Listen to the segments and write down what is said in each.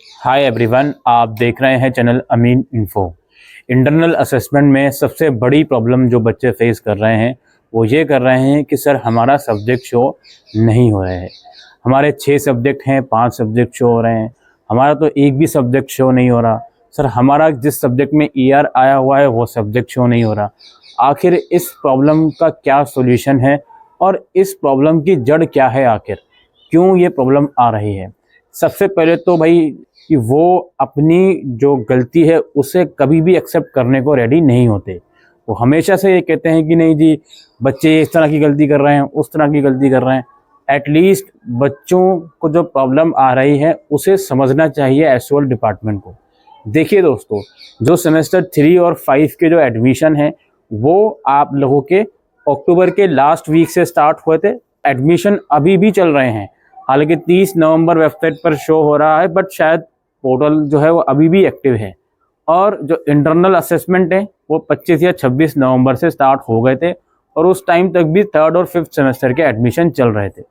Hi everyone, आप देख रहे हैं चैनल अमीन इन्फो। इंटरनल असेसमेंट में सबसे बड़ी प्रॉब्लम जो बच्चे फेस कर रहे हैं वो ये कर रहे हैं कि सर हमारा सब्जेक्ट शो नहीं हो रहे हैं। हमारे 6 सब्जेक्ट हैं, 5 सब्जेक्ट शो हो रहे हैं, हमारा तो एक भी सब्जेक्ट शो नहीं हो रहा। सर हमारा जिस सब्जेक्ट में ईआर आया हुआ है वो सब्जेक्ट शो नहीं हो रहा। आखिर इस प्रॉब्लम का क्या सोल्यूशन है और इस प्रॉब्लम की जड़ क्या है, आखिर क्यों ये प्रॉब्लम आ रही है। सबसे पहले तो भाई कि वो अपनी जो गलती है उसे कभी भी एक्सेप्ट करने को रेडी नहीं होते। वो हमेशा से ये कहते हैं कि नहीं जी, बच्चे इस तरह की गलती कर रहे हैं, उस तरह की गलती कर रहे हैं। एटलीस्ट बच्चों को जो प्रॉब्लम आ रही है उसे समझना चाहिए एसओएल डिपार्टमेंट को। देखिए दोस्तों, जो सेमेस्टर 3 और 5 के जो एडमिशन है वो आप लोगों के अक्टूबर के लास्ट वीक से स्टार्ट हुए थे। एडमिशन अभी भी चल रहे हैं, हालांकि 30 नवंबर वेबसाइट पर शो हो रहा है, बट शायद पोर्टल जो है वो अभी भी एक्टिव है। और जो इंटरनल असेसमेंट है वो 25 या 26 नवंबर से स्टार्ट हो गए थे और उस टाइम तक भी 3rd और 5th सेमेस्टर के एडमिशन चल रहे थे।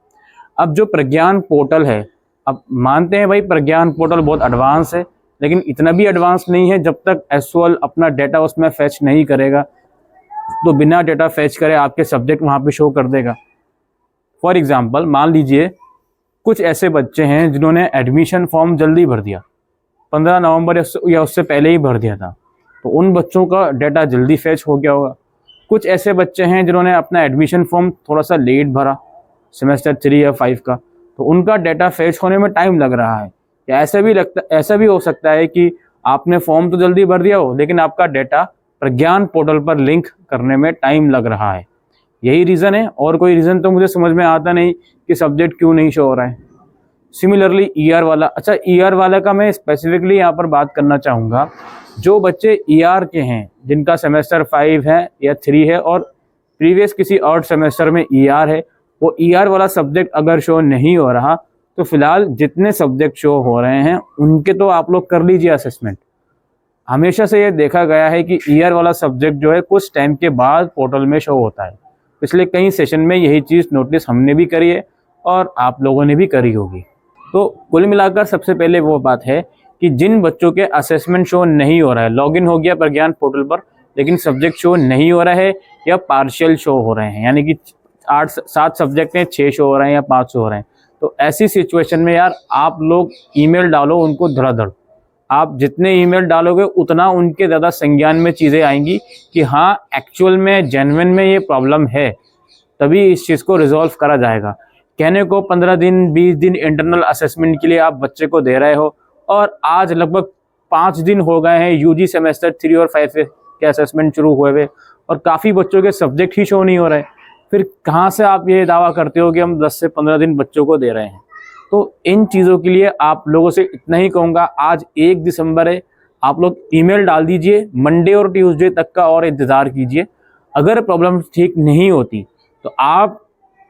अब जो प्रज्ञान पोर्टल है, अब मानते हैं भाई प्रज्ञान पोर्टल बहुत एडवांस है, लेकिन इतना भी एडवांस नहीं है। जब तक एसओएल अपना डेटा उसमें फैच नहीं करेगा तो बिना डेटा फैच करे आपके सब्जेक्ट वहाँ पे शो कर देगा। फॉर एग्जाम्पल मान लीजिए कुछ ऐसे बच्चे हैं जिन्होंने एडमिशन फॉर्म जल्दी भर दिया, 15 नवंबर या उससे पहले ही भर दिया था, तो उन बच्चों का डेटा जल्दी फैच हो गया होगा। कुछ ऐसे बच्चे हैं जिन्होंने अपना एडमिशन फॉर्म थोड़ा सा लेट भरा, सेमेस्टर 3 या 5 का, तो उनका डेटा फैच होने में टाइम लग रहा है। या ऐसा भी हो सकता है कि आपने फॉर्म तो जल्दी भर दिया हो लेकिन आपका डेटा प्रज्ञान पोर्टल पर लिंक करने में टाइम लग रहा है। यही रीज़न है, और कोई रीज़न तो मुझे समझ में आता नहीं कि सब्जेक्ट क्यों नहीं शो हो रहा है। सिमिलरली ईआर वाला, अच्छा ईआर वाला का मैं स्पेसिफिकली यहाँ पर बात करना चाहूँगा। जो बच्चे ईआर के हैं जिनका सेमेस्टर 5 है या 3 है और प्रीवियस किसी और सेमेस्टर में ईआर है, वो ईआर वाला सब्जेक्ट अगर शो नहीं हो रहा तो फिलहाल जितने सब्जेक्ट शो हो रहे हैं उनके तो आप लोग कर लीजिए असेसमेंट। हमेशा से ये देखा गया है कि ईआर वाला सब्जेक्ट जो है कुछ टाइम के बाद पोर्टल में शो होता है। पिछले कई सेशन में यही चीज़ नोटिस हमने भी करी है और आप लोगों ने भी करी होगी। तो कुल मिलाकर सबसे पहले वो बात है कि जिन बच्चों के असेसमेंट शो नहीं हो रहा है, लॉगिन हो गया प्रज्ञान पोर्टल पर लेकिन सब्जेक्ट शो नहीं हो रहा है या पार्शियल शो हो रहे हैं, यानी कि 7 सब्जेक्ट हैं, 6 शो हो रहे हैं या 5 शो हो रहे हैं, तो ऐसी सिचुएशन में यार आप लोग ईमेल डालो उनको धड़ाधड़। आप जितने ईमेल डालोगे उतना उनके ज़्यादा संज्ञान में चीज़ें आएंगी कि हाँ एक्चुअल में जेन्युइन में ये प्रॉब्लम है, तभी इस चीज़ को रिजॉल्व करा जाएगा। कहने को 15 दिन 20 दिन इंटरनल असेसमेंट के लिए आप बच्चे को दे रहे हो और आज लगभग 5 दिन हो गए हैं यूजी सेमेस्टर 3 और 5 के असेसमेंट शुरू हुए हुए और काफ़ी बच्चों के सब्जेक्ट ही शो नहीं हो रहे। फिर कहाँ से आप ये दावा करते हो कि हम 10 से 15 दिन बच्चों को दे रहे हैं। तो इन चीज़ों के लिए आप लोगों से इतना ही कहूँगा, आज 1 दिसंबर है, आप लोग ईमेल डाल दीजिए, मंडे और ट्यूसडे तक का और इंतज़ार कीजिए। अगर प्रॉब्लम ठीक नहीं होती तो आप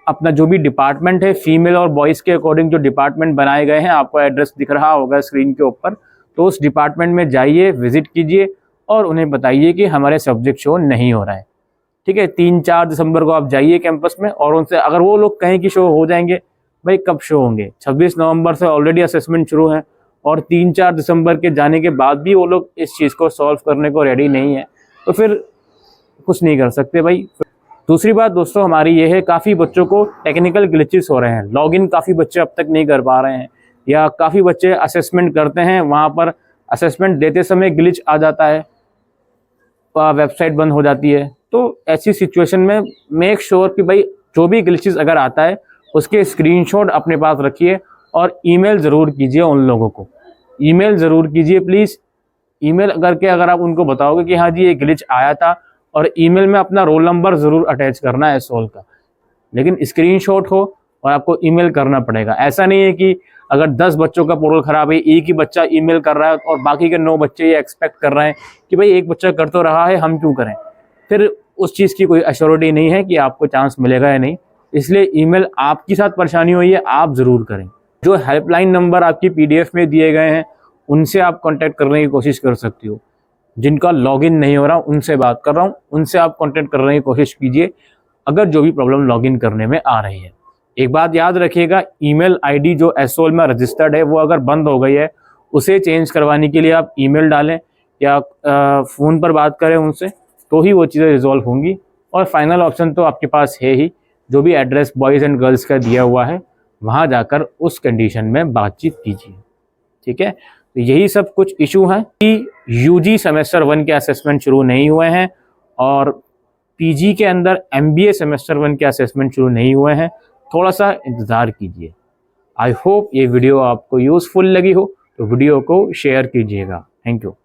अपना जो भी डिपार्टमेंट है, फीमेल और बॉयज़ के अकॉर्डिंग जो डिपार्टमेंट बनाए गए हैं, आपको एड्रेस दिख रहा होगा स्क्रीन के ऊपर, तो उस डिपार्टमेंट में जाइए, विजिट कीजिए और उन्हें बताइए कि हमारे सब्जेक्ट शो नहीं हो रहा है। ठीक है, 3-4 दिसंबर को आप जाइए कैंपस में और उनसे अगर वो लोग कहें कि शो हो जाएंगे, भाई कब शो होंगे? 26 नवंबर से ऑलरेडी असेसमेंट शुरू है और 3-4 दिसंबर के जाने के बाद भी वो लोग इस चीज़ को सॉल्व करने को रेडी नहीं है, तो फिर कुछ नहीं कर सकते भाई। दूसरी बात दोस्तों हमारी ये है, काफ़ी बच्चों को टेक्निकल ग्लिचेस हो रहे हैं, लॉगिन काफ़ी बच्चे अब तक नहीं कर पा रहे हैं, या काफ़ी बच्चे असेसमेंट करते हैं वहाँ पर असेसमेंट देते समय ग्लिच आ जाता है, वेबसाइट बंद हो जाती है। तो ऐसी सिचुएशन में मेक श्योर कि भाई जो भी ग्लिचेस अगर आता है उसके स्क्रीनशॉट अपने पास रखिए और ईमेल ज़रूर कीजिए उन लोगों को। ईमेल ज़रूर कीजिए प्लीज़। ईमेल करके अगर आप उनको बताओगे कि हाँ जी ये ग्लिच आया था, और ईमेल में अपना रोल नंबर ज़रूर अटैच करना है सोल का, लेकिन स्क्रीनशॉट हो और आपको ईमेल करना पड़ेगा। ऐसा नहीं है कि अगर 10 बच्चों का पोर्टल ख़राब है, एक ही बच्चा ईमेल कर रहा है और बाकी के 9 बच्चे ये एक्सपेक्ट कर रहे हैं कि भाई एक बच्चा कर तो रहा है, हम क्यों करें। फिर उस चीज़ की कोई एश्योरिटी नहीं है कि आपको चांस मिलेगा या नहीं। इसलिए ईमेल आपके साथ परेशानी हुई है, आप ज़रूर करें। जो हेल्पलाइन नंबर आपकी PDF में दिए गए हैं उनसे आप कॉन्टैक्ट करने की कोशिश कर सकती हो। जिनका लॉगिन नहीं हो रहा उनसे बात कर रहा हूँ, उनसे आप कॉन्टैक्ट करने की कोशिश कीजिए अगर जो भी प्रॉब्लम लॉगिन करने में आ रही है। एक बात याद रखिएगा, ईमेल आईडी जो एसओएल में रजिस्टर्ड है वो अगर बंद हो गई है उसे चेंज करवाने के लिए आप ईमेल डालें या फ़ोन पर बात करें उनसे, तो ही वो चीज़ें रिजॉल्व होंगी। और फाइनल ऑप्शन तो आपके पास है ही, जो भी एड्रेस बॉयज़ एंड गर्ल्स का दिया हुआ है वहाँ जाकर उस कंडीशन में बातचीत कीजिए। ठीक है, तो यही सब कुछ इशू हैं कि यूजी सेमेस्टर 1 के असेसमेंट शुरू नहीं हुए हैं और पीजी के अंदर एमबीए सेमेस्टर 1 के असेसमेंट शुरू नहीं हुए हैं। थोड़ा सा इंतज़ार कीजिए। आई होप ये वीडियो आपको यूज़फुल लगी हो, तो वीडियो को शेयर कीजिएगा। Thank you.